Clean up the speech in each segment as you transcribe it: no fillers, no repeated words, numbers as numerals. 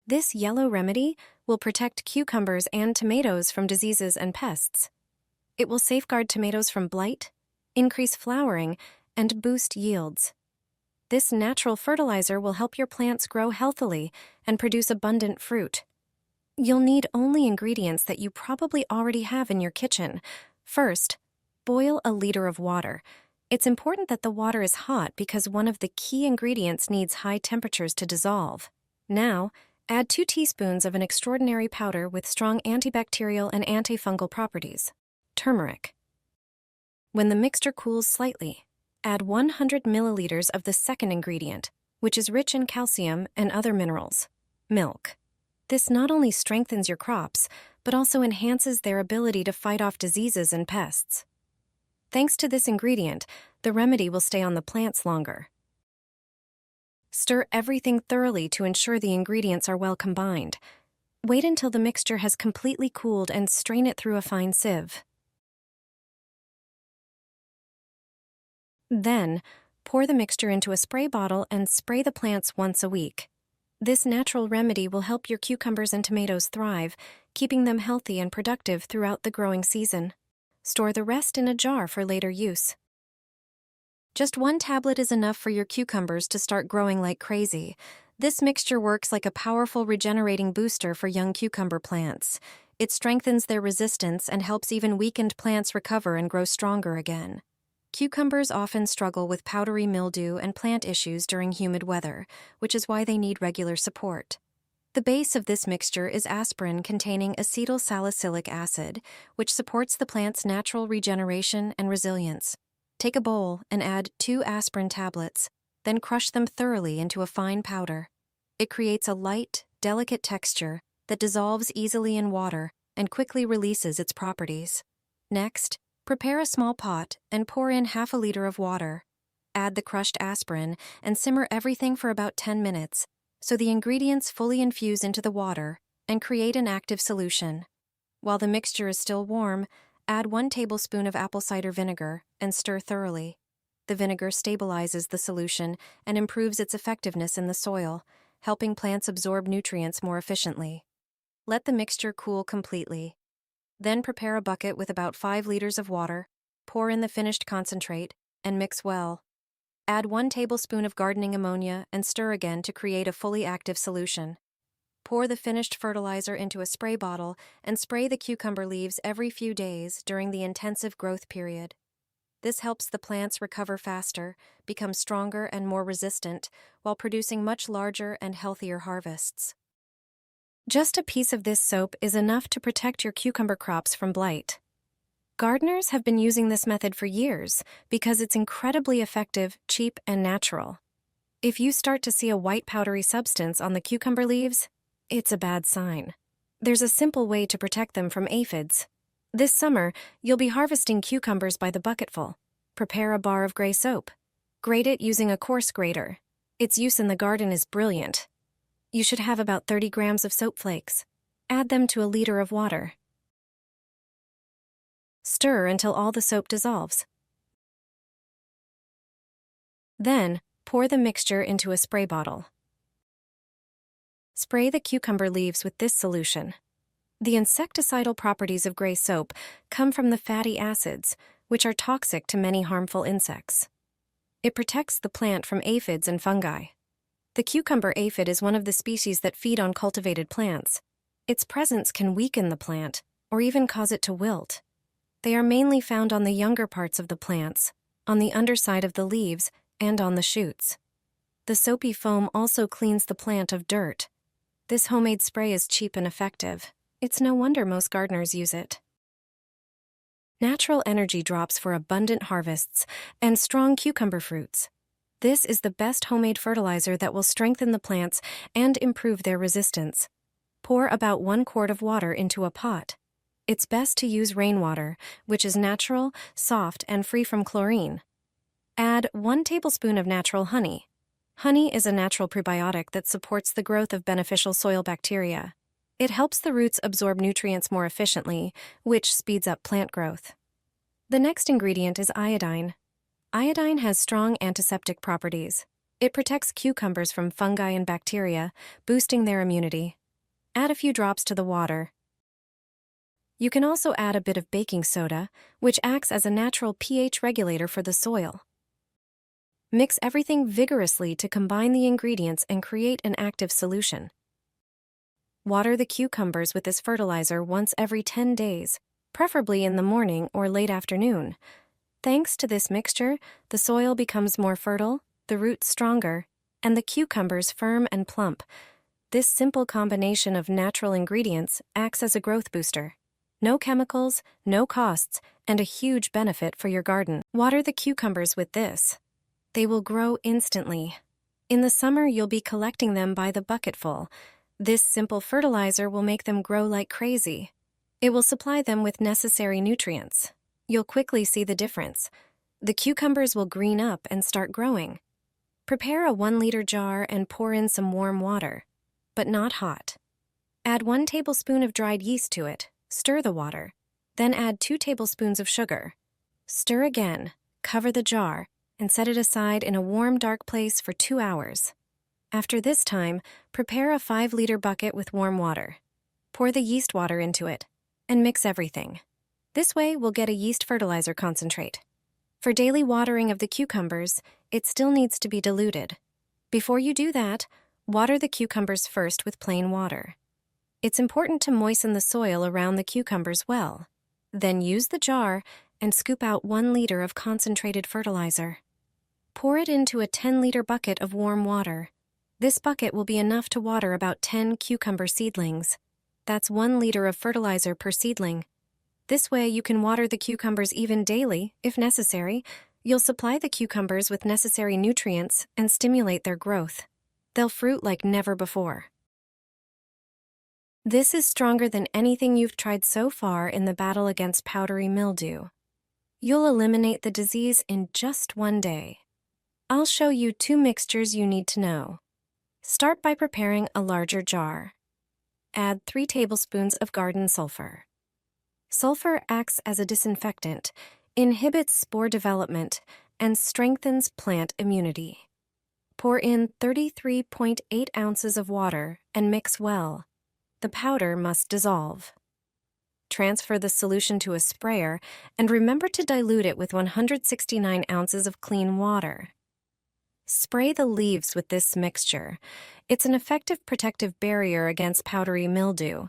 This yellow remedy will protect cucumbers and tomatoes from diseases and pests. It will safeguard tomatoes from blight, increase flowering, and boost yields. This natural fertilizer will help your plants grow healthily and produce abundant fruit. You'll need only ingredients that you probably already have in your kitchen. First, boil a liter of water. It's important that the water is hot because one of the key ingredients needs high temperatures to dissolve. Now, add 2 teaspoons of an extraordinary powder with strong antibacterial and antifungal properties, turmeric. When the mixture cools slightly, add 100 milliliters of the second ingredient, which is rich in calcium and other minerals, milk. This not only strengthens your crops, but also enhances their ability to fight off diseases and pests. Thanks to this ingredient, the remedy will stay on the plants longer. Stir everything thoroughly to ensure the ingredients are well combined. Wait until the mixture has completely cooled and strain it through a fine sieve. Then, pour the mixture into a spray bottle and spray the plants once a week. This natural remedy will help your cucumbers and tomatoes thrive, keeping them healthy and productive throughout the growing season. Store the rest in a jar for later use. Just 1 tablet is enough for your cucumbers to start growing like crazy. This mixture works like a powerful regenerating booster for young cucumber plants. It strengthens their resistance and helps even weakened plants recover and grow stronger again. Cucumbers often struggle with powdery mildew and plant issues during humid weather, which is why they need regular support. The base of this mixture is aspirin containing acetyl salicylic acid, which supports the plant's natural regeneration and resilience. Take a bowl and add 2 aspirin tablets, then crush them thoroughly into a fine powder. It creates a light, delicate texture that dissolves easily in water and quickly releases its properties. Next, prepare a small pot and pour in half a liter of water. Add the crushed aspirin and simmer everything for about 10 minutes so the ingredients fully infuse into the water and create an active solution. While the mixture is still warm, add 1 tablespoon of apple cider vinegar and stir thoroughly. The vinegar stabilizes the solution and improves its effectiveness in the soil, helping plants absorb nutrients more efficiently. Let the mixture cool completely. Then prepare a bucket with about 5 liters of water, pour in the finished concentrate, and mix well. Add 1 tablespoon of gardening ammonia and stir again to create a fully active solution. Pour the finished fertilizer into a spray bottle and spray the cucumber leaves every few days during the intensive growth period. This helps the plants recover faster, become stronger and more resistant, while producing much larger and healthier harvests. Just a piece of this soap is enough to protect your cucumber crops from blight. Gardeners have been using this method for years because it's incredibly effective, cheap, and natural. If you start to see a white powdery substance on the cucumber leaves, it's a bad sign. There's a simple way to protect them from aphids. This summer, you'll be harvesting cucumbers by the bucketful. Prepare a bar of gray soap. Grate it using a coarse grater. Its use in the garden is brilliant. You should have about 30 grams of soap flakes. Add them to a liter of water. Stir until all the soap dissolves. Then, pour the mixture into a spray bottle. Spray the cucumber leaves with this solution. The insecticidal properties of gray soap come from the fatty acids, which are toxic to many harmful insects. It protects the plant from aphids and fungi. The cucumber aphid is one of the species that feed on cultivated plants. Its presence can weaken the plant, or even cause it to wilt. They are mainly found on the younger parts of the plants, on the underside of the leaves, and on the shoots. The soapy foam also cleans the plant of dirt. This homemade spray is cheap and effective. It's no wonder most gardeners use it. Natural energy drops for abundant harvests and strong cucumber fruits. This is the best homemade fertilizer that will strengthen the plants and improve their resistance. Pour about 1 quart of water into a pot. It's best to use rainwater, which is natural, soft, and free from chlorine. Add 1 tablespoon of natural honey. Honey is a natural prebiotic that supports the growth of beneficial soil bacteria. It helps the roots absorb nutrients more efficiently, which speeds up plant growth. The next ingredient is iodine. Iodine has strong antiseptic properties. It protects cucumbers from fungi and bacteria, boosting their immunity. Add a few drops to the water. You can also add a bit of baking soda, which acts as a natural pH regulator for the soil. Mix everything vigorously to combine the ingredients and create an active solution. Water the cucumbers with this fertilizer once every 10 days, preferably in the morning or late afternoon. Thanks to this mixture, the soil becomes more fertile, the roots stronger, and the cucumbers firm and plump. This simple combination of natural ingredients acts as a growth booster. No chemicals, no costs, and a huge benefit for your garden. Water the cucumbers with this. They will grow instantly. In the summer, you'll be collecting them by the bucketful. This simple fertilizer will make them grow like crazy. It will supply them with necessary nutrients. You'll quickly see the difference. The cucumbers will green up and start growing. Prepare a 1-liter jar and pour in some warm water, but not hot. Add 1 tablespoon of dried yeast to it. Stir the water. Then add 2 tablespoons of sugar. Stir again, cover the jar, and set it aside in a warm, dark place for 2 hours. After this time, prepare a 5-liter bucket with warm water. Pour the yeast water into it, and mix everything. This way, we'll get a yeast fertilizer concentrate. For daily watering of the cucumbers, it still needs to be diluted. Before you do that, water the cucumbers first with plain water. It's important to moisten the soil around the cucumbers well. Then use the jar and scoop out 1 liter of concentrated fertilizer. Pour it into a 10-liter bucket of warm water. This bucket will be enough to water about 10 cucumber seedlings. That's 1 liter of fertilizer per seedling. This way you can water the cucumbers even daily, if necessary. You'll supply the cucumbers with necessary nutrients and stimulate their growth. They'll fruit like never before. This is stronger than anything you've tried so far in the battle against powdery mildew. You'll eliminate the disease in just 1 day. I'll show you 2 mixtures you need to know. Start by preparing a larger jar. Add 3 tablespoons of garden sulfur. Sulfur acts as a disinfectant, inhibits spore development, and strengthens plant immunity. Pour in 33.8 ounces of water and mix well. The powder must dissolve. Transfer the solution to a sprayer and remember to dilute it with 169 ounces of clean water. Spray the leaves with this mixture. It's an effective protective barrier against powdery mildew.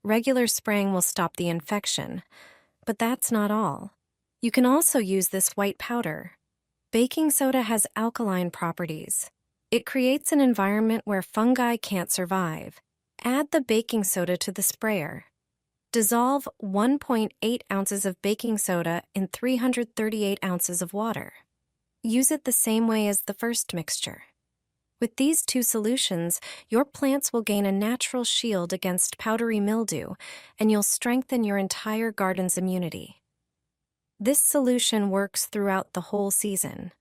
Regular spraying will stop the infection, but that's not all. You can also use this white powder. Baking soda has alkaline properties. It creates an environment where fungi can't survive. Add the baking soda to the sprayer. Dissolve 1.8 ounces of baking soda in 338 ounces of water. Use it the same way as the first mixture. With these 2 solutions, your plants will gain a natural shield against powdery mildew, and you'll strengthen your entire garden's immunity. This solution works throughout the whole season.